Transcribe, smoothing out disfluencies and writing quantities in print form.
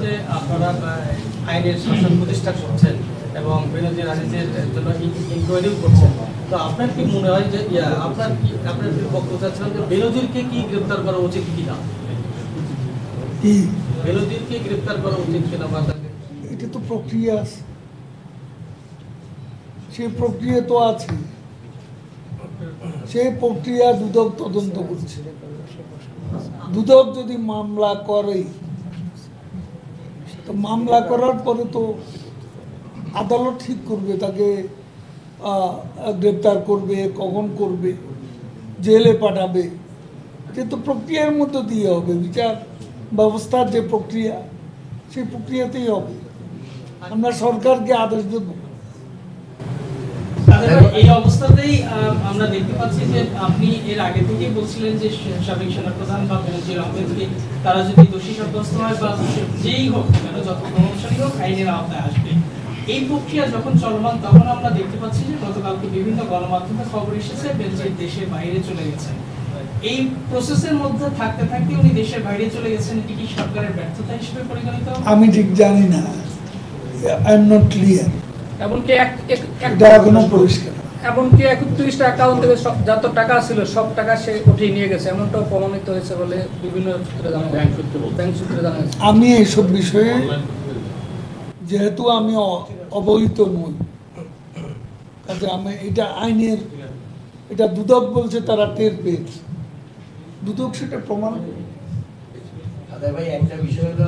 যে আপনারা আইনের শাসন প্রতিষ্ঠা করছেন এবং বেনজির রাজনীতির জন্য ইনকোয়ারিও করছেন, তো আপনার কি মনে হয় যে আপনার বক্তব্য চাচ্ছিলাম যে বেনজিরকে কি গ্রেপ্তার করা উচিত কিনা, বেনজিরকে গ্রেপ্তার করা উচিত কিনা? এটা তো প্রক্রিয়া আছে, সেই প্রক্রিয়া তো আছে, সেই প্রক্রিয়া দুদক তদন্ত করছে। দুদক যদি মামলা করে তো মামলা করার পরে তো আদালত ঠিক করবে তাকে গ্রেপ্তার করবে, কখন করবে, জেলে পাঠাবে। কিন্তু প্রক্রিয়ার মধ্যে দিয়ে হবে, বিচার ব্যবস্থার যে প্রক্রিয়া সেই প্রক্রিয়াতেই হবে। আমরা সরকারকে আদেশ দেব। এই অবস্থাতেই আমরা দেখতে পাচ্ছি যে আপনি এর আগে থেকেই বলছিলেন যে সাবেক সেনাপ্রধান বা বেনজির আহমেদকে তারা যদি দোষী সাব্যস্ত হয় বা যেই হোক কেন, যত প্রভাবশালী হোক, আইনের আওতায় আসবে। এই প্রক্রিয়া যখন চলমান তখন আমরা দেখতে পাচ্ছি যে গতকালকে বিভিন্ন গণমাধ্যমে খবর এসেছে বেনজির দেশের বাইরে চলে গেছেন। এই প্রসেসের মধ্যে থাকতে থাকতে উনি দেশের বাইরে চলে গেছেন, এটি কি সরকারের ব্যর্থতা হিসেবে পরিগণিত? আমি ঠিক জানি না, আই এম নট ক্লিয়ার। এমনকি পরিষ্কার, এমনকি 31টা অ্যাকাউন্ট থেকে যত টাকা ছিল সব টাকা সে উঠিয়ে নিয়ে গেছে, এমনটাও প্রমাণিত হয়েছে বলে বিভিন্ন সূত্রে জানা যায়, ব্যাংক সূত্রে জানা গেছে। আমি এইসব বিষয়ে যেহেতু আমি অবহিত নই, কাজে আমি এটা আইনের, এটা দুদক বলছে তারা টের পেয়েছে, দুদক সেটা প্রমাণ। ভাই একটা বিষয় হলো